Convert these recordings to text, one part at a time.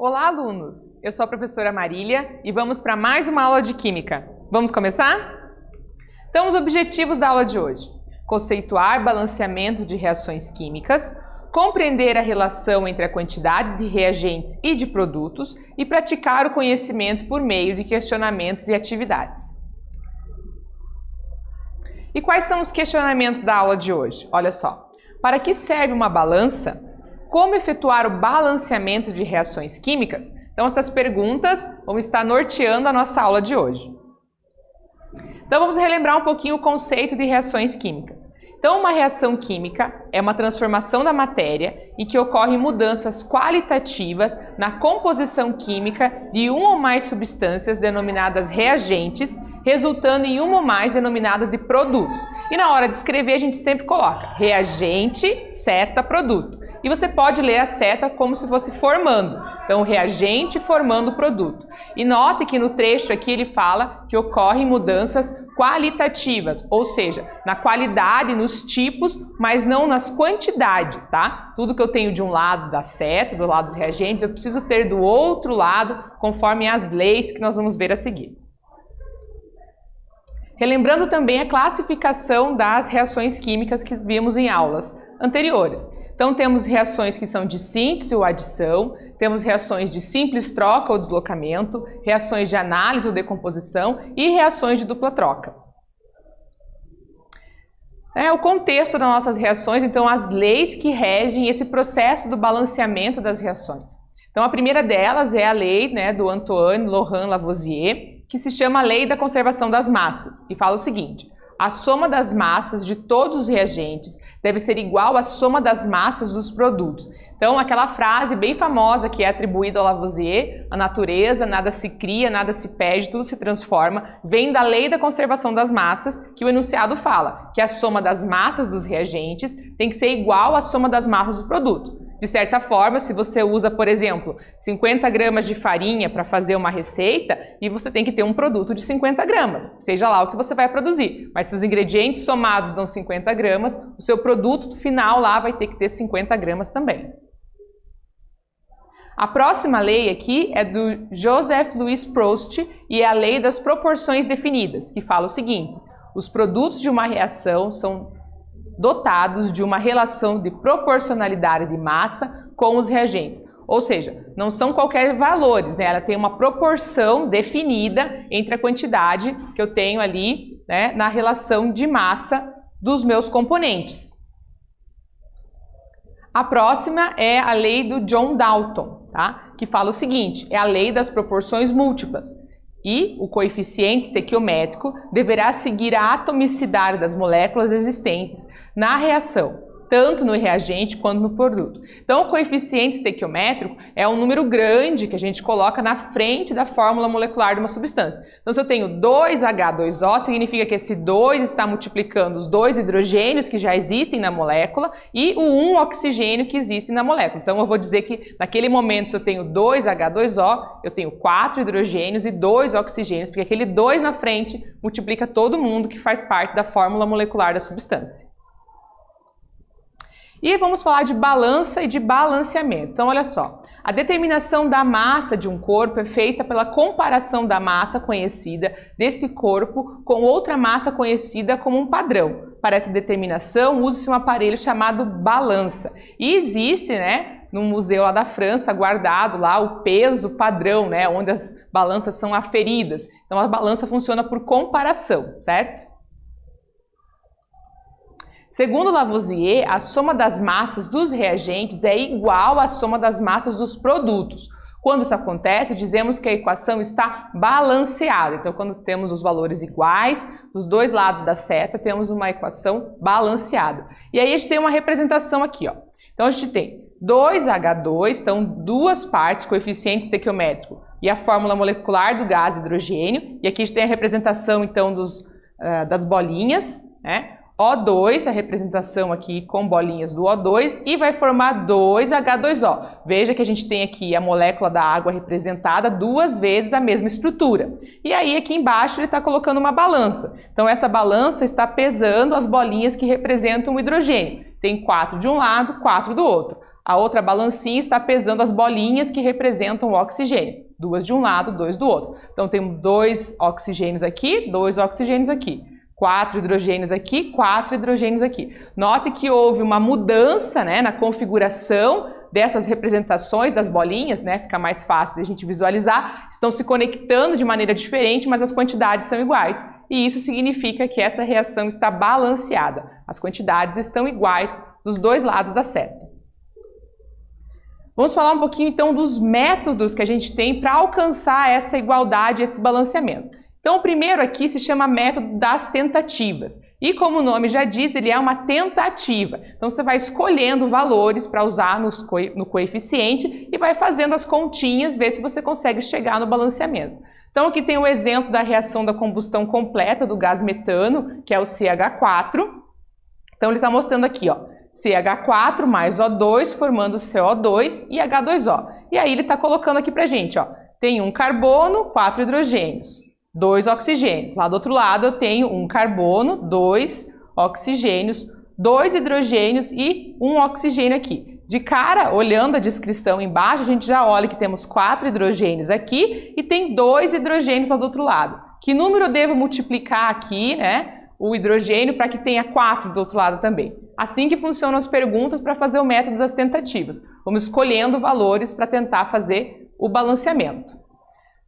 Olá, alunos! Eu sou a professora Marília e vamos para mais uma aula de Química. Vamos começar? Então, os objetivos da aula de hoje: conceituar balanceamento de reações químicas, compreender a relação entre a quantidade de reagentes e de produtos e praticar o conhecimento por meio de questionamentos e atividades. E quais são os questionamentos da aula de hoje? Olha só. Para que serve uma balança? Como efetuar o balanceamento de reações químicas? Então, essas perguntas vão estar norteando a nossa aula de hoje. Então, vamos relembrar um pouquinho o conceito de reações químicas. Então, uma reação química é uma transformação da matéria em que ocorrem mudanças qualitativas na composição química de uma ou mais substâncias denominadas reagentes, resultando em uma ou mais denominadas de produto. E na hora de escrever, a gente sempre coloca reagente, seta, produto. E você pode ler a seta como se fosse formando. Então, reagente formando produto. E note que no trecho aqui ele fala que ocorrem mudanças qualitativas, ou seja, na qualidade, nos tipos, mas não nas quantidades, tá? Tudo que eu tenho de um lado da seta, do lado dos reagentes, eu preciso ter do outro lado, conforme as leis que nós vamos ver a seguir. Relembrando também a classificação das reações químicas que vimos em aulas anteriores. Então, temos reações que são de síntese ou adição, temos reações de simples troca ou deslocamento, reações de análise ou decomposição e reações de dupla troca. O contexto das nossas reações, então, as leis que regem esse processo do balanceamento das reações. Então, a primeira delas é a lei do Antoine Laurent Lavoisier, que se chama a Lei da Conservação das Massas, e fala o seguinte: a soma das massas de todos os reagentes deve ser igual à soma das massas dos produtos. Então, aquela frase bem famosa que é atribuída ao Lavoisier, a natureza, nada se cria, nada se perde, tudo se transforma, vem da Lei da Conservação das Massas, que o enunciado fala que a soma das massas dos reagentes tem que ser igual à soma das massas do produto. De certa forma, se você usa, por exemplo, 50 gramas de farinha para fazer uma receita, e você tem que ter um produto de 50 gramas, seja lá o que você vai produzir. Mas se os ingredientes somados dão 50 gramas, o seu produto final lá vai ter que ter 50 gramas também. A próxima lei aqui é do Joseph Louis Proust e é a lei das proporções definidas, que fala o seguinte: os produtos de uma reação são dotados de uma relação de proporcionalidade de massa com os reagentes. Ou seja, não são qualquer valores, ela tem uma proporção definida entre a quantidade que eu tenho ali na relação de massa dos meus componentes. A próxima é a lei do John Dalton, que fala o seguinte: é a lei das proporções múltiplas. E o coeficiente estequiométrico deverá seguir a atomicidade das moléculas existentes na reação, tanto no reagente quanto no produto. Então, o coeficiente estequiométrico é um número grande que a gente coloca na frente da fórmula molecular de uma substância. Então, se eu tenho 2H2O, significa que esse 2 está multiplicando os 2 hidrogênios que já existem na molécula e o 1 oxigênio que existe na molécula. Então, eu vou dizer que naquele momento, se eu tenho 2H2O, eu tenho 4 hidrogênios e 2 oxigênios, porque aquele 2 na frente multiplica todo mundo que faz parte da fórmula molecular da substância. E vamos falar de balança e de balanceamento. Então, olha só, a determinação da massa de um corpo é feita pela comparação da massa conhecida deste corpo com outra massa conhecida como um padrão. Para essa determinação, usa-se um aparelho chamado balança. E existe, no museu lá da França, guardado lá o peso padrão, onde as balanças são aferidas. Então, a balança funciona por comparação, certo? Segundo Lavoisier, a soma das massas dos reagentes é igual à soma das massas dos produtos. Quando isso acontece, dizemos que a equação está balanceada. Então, quando temos os valores iguais dos dois lados da seta, temos uma equação balanceada. E aí a gente tem uma representação aqui, Então, a gente tem 2H2, então duas partes, coeficiente estequiométrico e a fórmula molecular do gás hidrogênio. E aqui a gente tem a representação, então, das bolinhas, O2, a representação aqui com bolinhas do O2, e vai formar 2H2O. Veja que a gente tem aqui a molécula da água representada duas vezes a mesma estrutura. E aí aqui embaixo ele está colocando uma balança. Então essa balança está pesando as bolinhas que representam o hidrogênio. Tem 4 de um lado, 4 do outro. A outra balancinha está pesando as bolinhas que representam o oxigênio. 2 de um lado, 2 do outro. Então, temos 2 oxigênios aqui, 2 oxigênios aqui. 4 hidrogênios aqui, 4 hidrogênios aqui. Note que houve uma mudança, né, na configuração dessas representações das bolinhas, né, fica mais fácil de a gente visualizar. Estão se conectando de maneira diferente, mas as quantidades são iguais. E isso significa que essa reação está balanceada. As quantidades estão iguais dos dois lados da seta. Vamos falar um pouquinho então dos métodos que a gente tem para alcançar essa igualdade, esse balanceamento. Então, o primeiro aqui se chama método das tentativas. E como o nome já diz, ele é uma tentativa. Então, você vai escolhendo valores para usar no coeficiente e vai fazendo as continhas, ver se você consegue chegar no balanceamento. Então, aqui tem o exemplo da reação da combustão completa do gás metano, que é o CH4. Então, ele está mostrando aqui, ó, CH4 mais O2 formando CO2 e H2O. E aí ele está colocando aqui para gente, ó, tem um carbono, 4 hidrogênios. 2 oxigênios. Lá do outro lado eu tenho um carbono, 2 oxigênios, 2 hidrogênios e um oxigênio aqui. De cara, olhando a descrição embaixo, a gente já olha que temos 4 hidrogênios aqui e tem 2 hidrogênios lá do outro lado. Que número eu devo multiplicar aqui, né, o hidrogênio para que tenha 4 do outro lado também? Assim que funcionam as perguntas para fazer o método das tentativas. Vamos escolhendo valores para tentar fazer o balanceamento.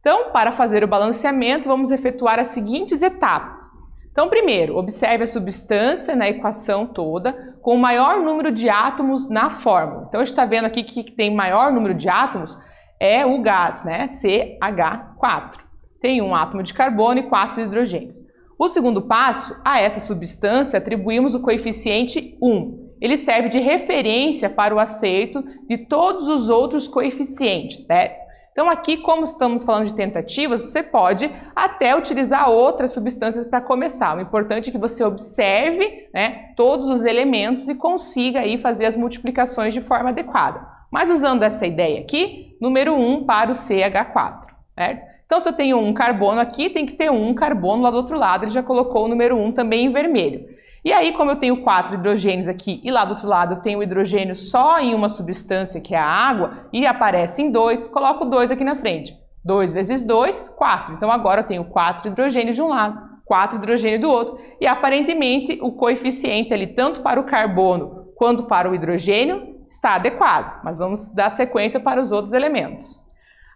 Então, para fazer o balanceamento, vamos efetuar as seguintes etapas. Então, primeiro, observe a substância na equação toda com o maior número de átomos na fórmula. Então, a gente está vendo aqui que tem maior número de átomos é o gás, né? CH4. Tem um átomo de carbono e 4 hidrogênios. O segundo passo, a essa substância atribuímos o coeficiente 1. Ele serve de referência para o acerto de todos os outros coeficientes, certo? Então aqui, como estamos falando de tentativas, você pode até utilizar outras substâncias para começar. O importante é que você observe, né, todos os elementos e consiga aí fazer as multiplicações de forma adequada. Mas usando essa ideia aqui, número 1 para o CH4, certo? Então se eu tenho um carbono aqui, tem que ter um carbono lá do outro lado, ele já colocou o número 1 também em vermelho. E aí, como eu tenho 4 hidrogênios aqui e lá do outro lado eu tenho o hidrogênio só em uma substância que é a água e aparece em 2, coloco 2 aqui na frente. 2 vezes 2, 4. Então agora eu tenho 4 hidrogênios de um lado, 4 hidrogênios do outro e aparentemente o coeficiente ali tanto para o carbono quanto para o hidrogênio está adequado. Mas vamos dar sequência para os outros elementos.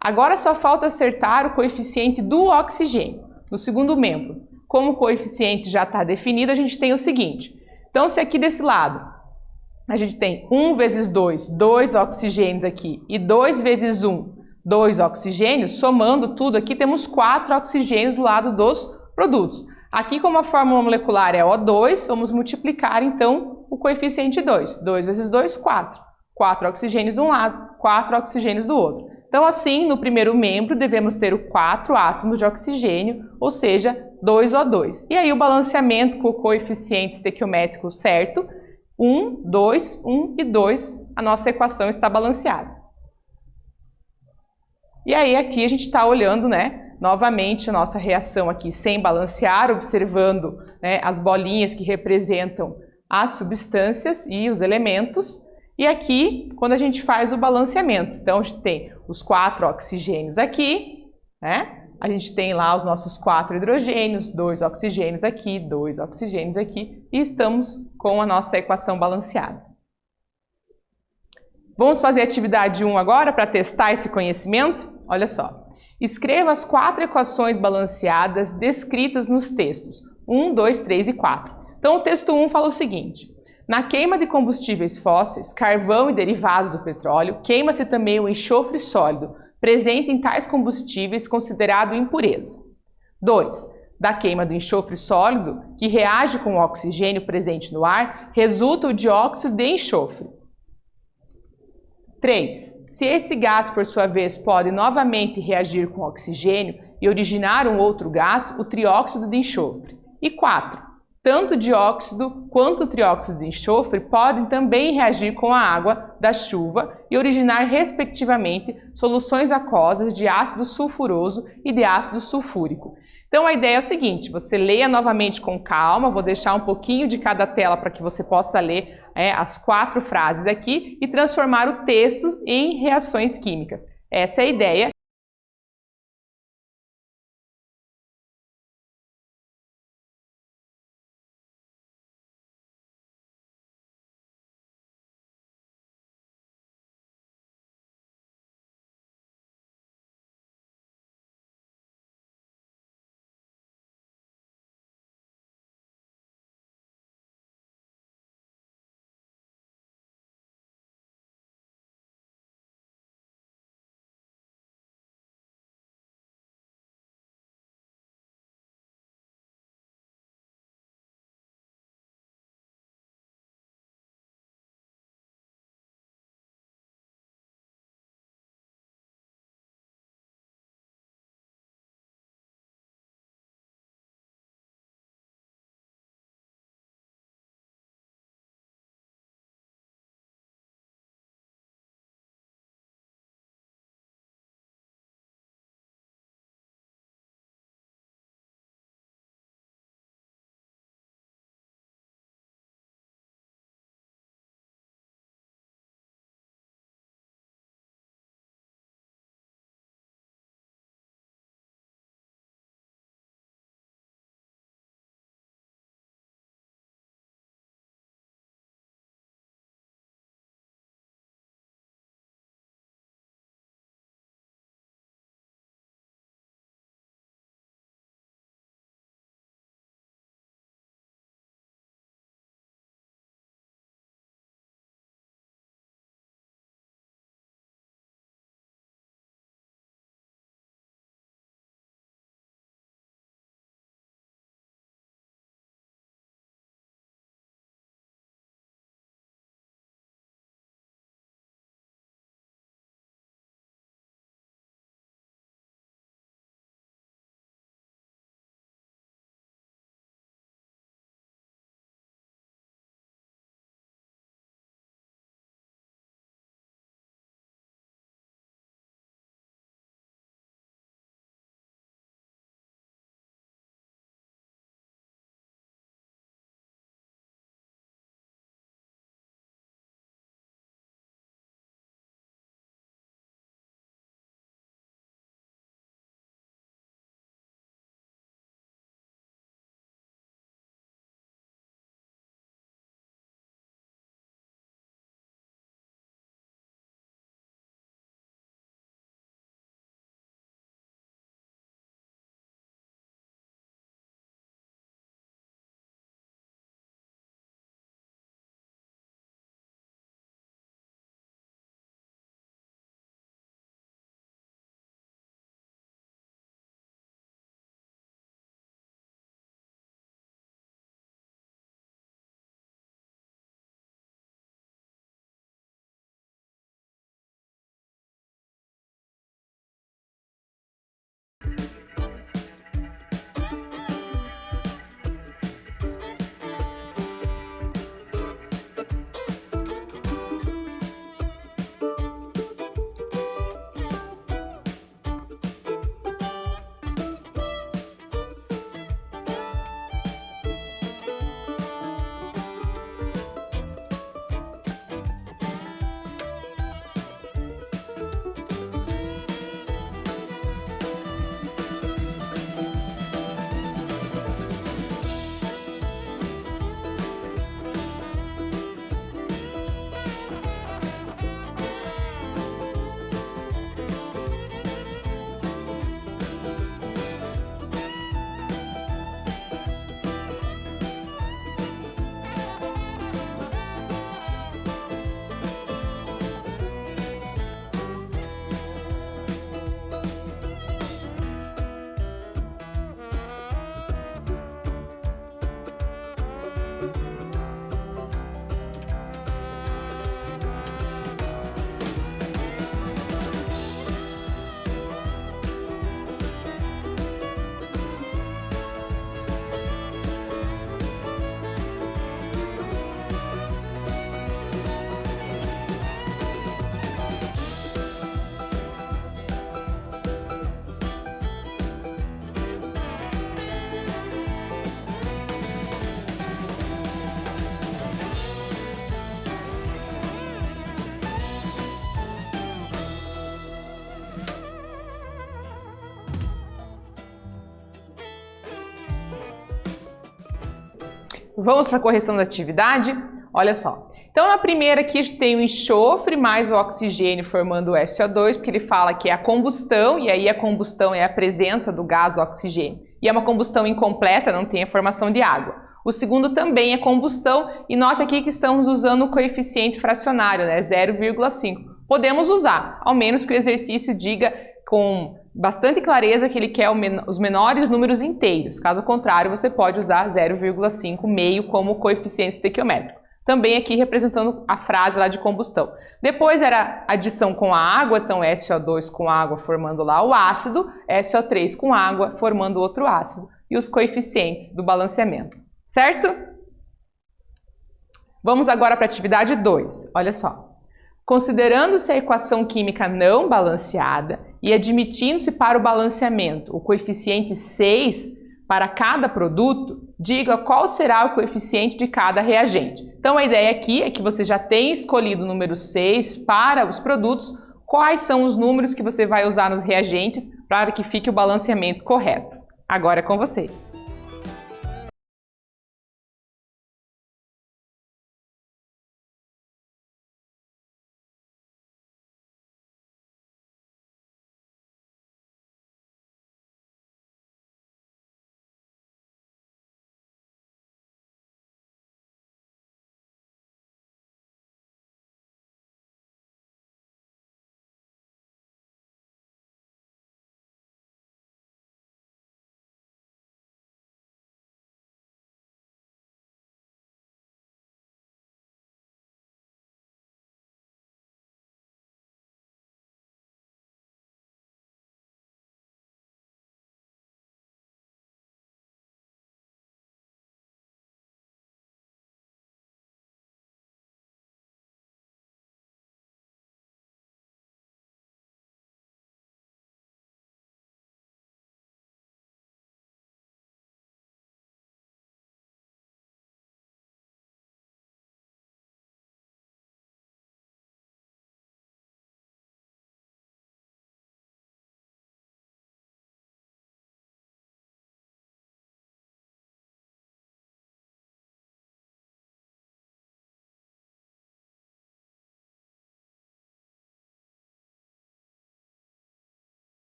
Agora só falta acertar o coeficiente do oxigênio, no segundo membro. Como o coeficiente já está definido, a gente tem o seguinte. Então, se aqui desse lado a gente tem 1 vezes 2, 2 oxigênios aqui, e 2 vezes 1, 2 oxigênios, somando tudo aqui, temos 4 oxigênios do lado dos produtos. Aqui, como a fórmula molecular é O2, vamos multiplicar, então, o coeficiente 2. 2 vezes 2, 4. 4 oxigênios de um lado, 4 oxigênios do outro. Então, assim, no primeiro membro, devemos ter 4 átomos de oxigênio, ou seja, 2O2. E aí o balanceamento com o coeficiente estequiométrico certo, 1, 2, 1 e 2, a nossa equação está balanceada. E aí aqui a gente está olhando, né, novamente a nossa reação aqui sem balancear, observando, né, as bolinhas que representam as substâncias e os elementos. E aqui, quando a gente faz o balanceamento, então a gente tem os 4 oxigênios aqui, né? A gente tem lá os nossos 4 hidrogênios, 2 oxigênios aqui, 2 oxigênios aqui, e estamos com a nossa equação balanceada. Vamos fazer a atividade 1 agora para testar esse conhecimento? Olha só. Escreva as 4 equações balanceadas descritas nos textos 1, 2, 3 e 4. Então o texto 1 fala o seguinte. Na queima de combustíveis fósseis, carvão e derivados do petróleo, queima-se também o enxofre sólido, presente em tais combustíveis considerado impureza. 2. Da queima do enxofre sólido, que reage com o oxigênio presente no ar, resulta o dióxido de enxofre. 3. Se esse gás, por sua vez, pode novamente reagir com o oxigênio e originar um outro gás, o trióxido de enxofre. E 4. Tanto o dióxido quanto o trióxido de enxofre podem também reagir com a água da chuva e originar, respectivamente, soluções aquosas de ácido sulfuroso e de ácido sulfúrico. Então a ideia é o seguinte, você leia novamente com calma, vou deixar um pouquinho de cada tela para que você possa ler as 4 frases aqui e transformar o texto em reações químicas. Essa é a ideia. Vamos para a correção da atividade? Olha só. Então, na primeira aqui, a gente tem o enxofre mais o oxigênio formando o SO2, porque ele fala que é a combustão, e aí a combustão é a presença do gás oxigênio. E é uma combustão incompleta, não tem a formação de água. O segundo também é combustão, e nota aqui que estamos usando o coeficiente fracionário, né, 0,5. Podemos usar, ao menos que o exercício diga com bastante clareza que ele quer os menores números inteiros. Caso contrário, você pode usar 0,5 meio como coeficiente estequiométrico. Também aqui representando a frase lá de combustão. Depois era adição com a água, então SO2 com água formando lá o ácido, SO3 com água formando outro ácido e os coeficientes do balanceamento, certo? Vamos agora para a atividade 2, olha só. Considerando-se a equação química não balanceada e admitindo-se para o balanceamento o coeficiente 6 para cada produto, diga qual será o coeficiente de cada reagente. Então, a ideia aqui é que você já tenha escolhido o número 6 para os produtos, quais são os números que você vai usar nos reagentes para que fique o balanceamento correto. Agora é com vocês.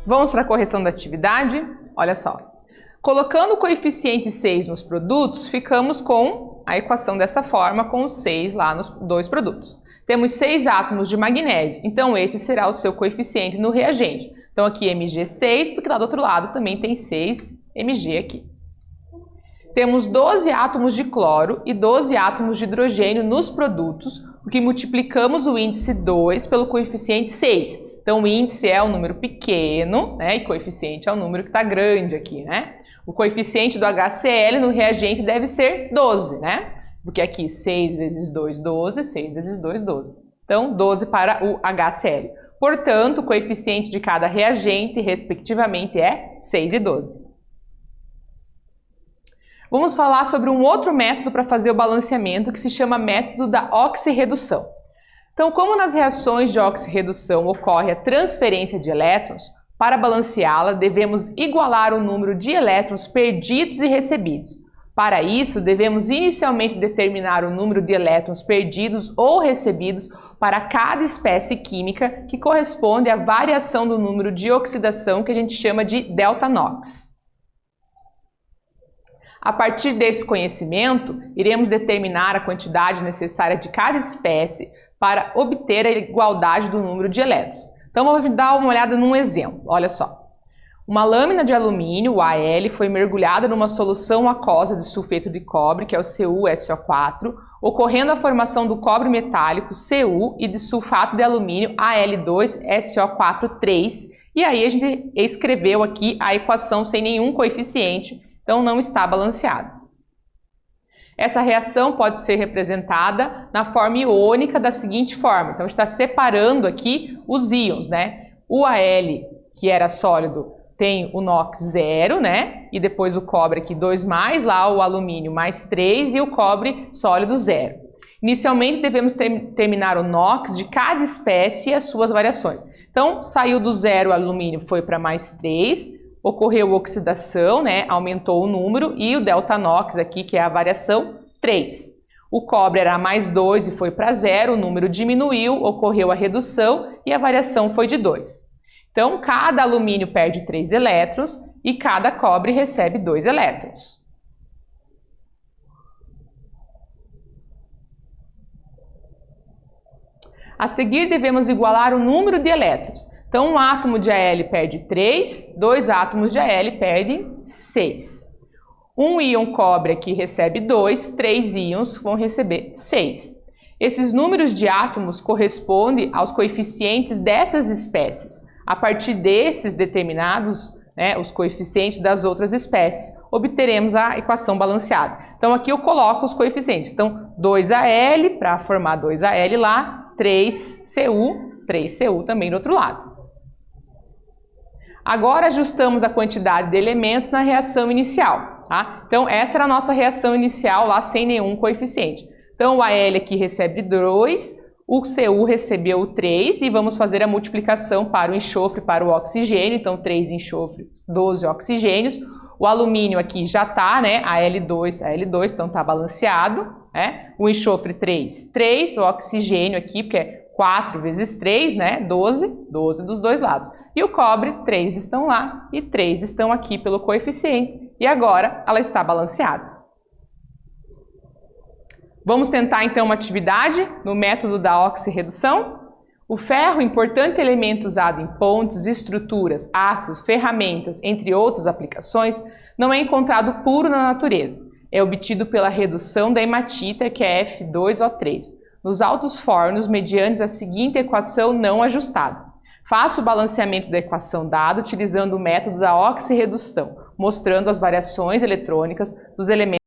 Vamos para a correção da atividade? Olha só. Colocando o coeficiente 6 nos produtos, ficamos com a equação dessa forma, com o 6 lá nos dois produtos. Temos 6 átomos de magnésio, então esse será o seu coeficiente no reagente. Então aqui Mg6, porque lá do outro lado também tem 6 Mg aqui. Temos 12 átomos de cloro e 12 átomos de hidrogênio nos produtos, porque multiplicamos o índice 2 pelo coeficiente 6. Então, o índice é um número pequeno, né? E coeficiente é um número que está grande aqui, né? O coeficiente do HCl no reagente deve ser 12, né? Porque aqui 6 vezes 2, 12, 6 vezes 2, 12. Então, 12 para o HCl. Portanto, o coeficiente de cada reagente, respectivamente, é 6 e 12. Vamos falar sobre um outro método para fazer o balanceamento, que se chama método da oxirredução. Então, como nas reações de oxirredução ocorre a transferência de elétrons, para balanceá-la devemos igualar o número de elétrons perdidos e recebidos. Para isso, devemos inicialmente determinar o número de elétrons perdidos ou recebidos para cada espécie química que corresponde à variação do número de oxidação que a gente chama de delta NOx. A partir desse conhecimento, iremos determinar a quantidade necessária de cada espécie para obter a igualdade do número de elétrons. Então, vamos dar uma olhada num exemplo. Olha só. Uma lâmina de alumínio, o Al, foi mergulhada numa solução aquosa de sulfeto de cobre, que é o CuSO4, ocorrendo a formação do cobre metálico, Cu, e de sulfato de alumínio, Al2SO4,3. E aí a gente escreveu aqui a equação sem nenhum coeficiente, então não está balanceado. Essa reação pode ser representada na forma iônica da seguinte forma. Então, a gente está separando aqui os íons, né? O Al, que era sólido, tem o NOx 0, né? E depois o cobre aqui 2 mais, lá o alumínio mais 3 e o cobre sólido 0. Inicialmente devemos terminar o NOx de cada espécie e as suas variações. Então, saiu do 0 o alumínio, foi para mais 3, ocorreu oxidação, né? Aumentou o número e o delta NOx aqui, que é a variação, 3. O cobre era mais 2 e foi para 0, o número diminuiu, ocorreu a redução e a variação foi de 2. Então, cada alumínio perde 3 elétrons e cada cobre recebe 2 elétrons. A seguir, devemos igualar o número de elétrons. Então, um átomo de Al perde 3, 2 átomos de Al perdem 6. Um íon cobre aqui recebe 2, 3 íons vão receber 6. Esses números de átomos correspondem aos coeficientes dessas espécies. A partir desses determinados, né, os coeficientes das outras espécies, obteremos a equação balanceada. Então, aqui eu coloco os coeficientes. Então, 2Al para formar 2Al lá, 3Cu, 3Cu também do outro lado. Agora, ajustamos a quantidade de elementos na reação inicial. Tá? Então, essa era a nossa reação inicial lá, sem nenhum coeficiente. Então, o Al aqui recebe 2, o Cu recebeu 3 e vamos fazer a multiplicação para o enxofre e para o oxigênio. Então, 3 enxofre, 12 oxigênios. O alumínio aqui já está, né? Al2, então está balanceado. Né? O enxofre 3, 3. O oxigênio aqui, porque é 4 vezes 3, né? 12 dos dois lados. E o cobre, 3 estão lá e 3 estão aqui pelo coeficiente. E agora ela está balanceada. Vamos tentar então uma atividade no método da oxirredução. O ferro, importante elemento usado em pontes, estruturas, aços, ferramentas, entre outras aplicações, não é encontrado puro na natureza. É obtido pela redução da hematita, que é F2O3, nos altos fornos mediante a seguinte equação não ajustada. Faça o balanceamento da equação dada utilizando o método da oxirredução, mostrando as variações eletrônicas dos elementos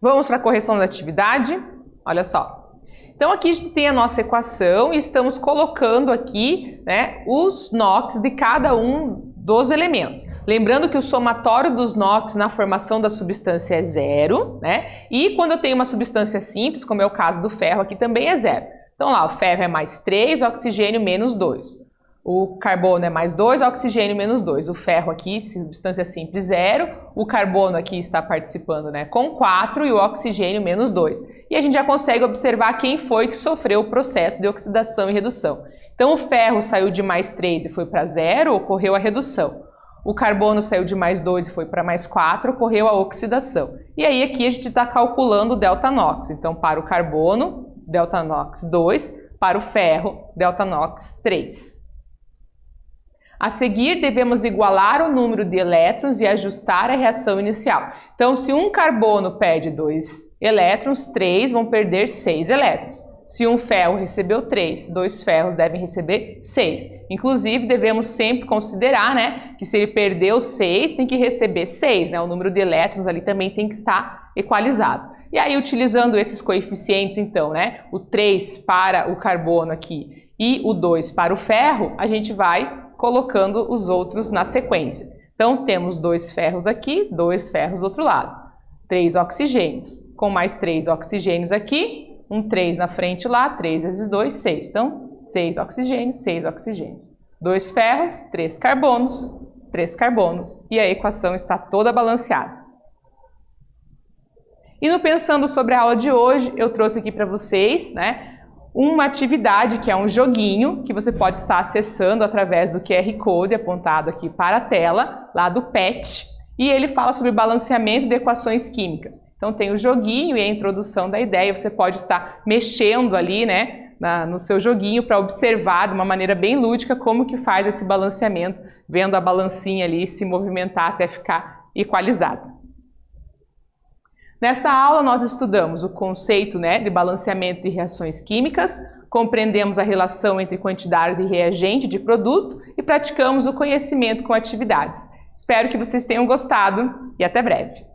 Vamos para a correção da atividade? Olha só. Então aqui a gente tem a nossa equação e estamos colocando aqui, né, os NOx de cada um dos elementos. Lembrando que o somatório dos NOx na formação da substância é 0, né? E quando eu tenho uma substância simples, como é o caso do ferro, aqui também é 0. Então lá, o ferro é mais 3, o oxigênio menos 2. O carbono é mais 2, o oxigênio menos 2. O ferro aqui, substância simples, 0. O carbono aqui está participando, né, com 4 e o oxigênio menos 2. E a gente já consegue observar quem foi que sofreu o processo de oxidação e redução. Então o ferro saiu de mais 3 e foi para 0, ocorreu a redução. O carbono saiu de mais 2 e foi para mais 4, ocorreu a oxidação. E aí aqui a gente está calculando o delta NOx. Então para o carbono, delta NOx 2, para o ferro, delta NOx 3. A seguir, devemos igualar o número de elétrons e ajustar a reação inicial. Então, se um carbono perde 2 elétrons, 3 vão perder 6 elétrons. Se um ferro recebeu 3, 2 ferros devem receber 6. Inclusive, devemos sempre considerar, né, que se ele perdeu 6, tem que receber 6, né? O número de elétrons ali também tem que estar equalizado. E aí, utilizando esses coeficientes, então, né, o 3 para o carbono aqui e o 2 para o ferro, a gente vai colocando os outros na sequência. Então, temos 2 ferros aqui, 2 ferros do outro lado. 3 oxigênios. Com mais 3 oxigênios aqui, um 3 na frente lá, 3 vezes 2, 6. Então, 6 oxigênios, 6 oxigênios. 2 ferros, 3 carbonos, 3 carbonos. E a equação está toda balanceada. E no Pensando sobre a aula de hoje, eu trouxe aqui para vocês, né, uma atividade que é um joguinho que você pode estar acessando através do QR Code apontado aqui para a tela, lá do PET, e ele fala sobre balanceamento de equações químicas. Então tem o joguinho e a introdução da ideia, você pode estar mexendo ali, né, no seu joguinho para observar de uma maneira bem lúdica como que faz esse balanceamento, vendo a balancinha ali se movimentar até ficar equalizada. Nesta aula, nós estudamos o conceito, né, de balanceamento de reações químicas, compreendemos a relação entre quantidade de reagente e de produto e praticamos o conhecimento com atividades. Espero que vocês tenham gostado e até breve!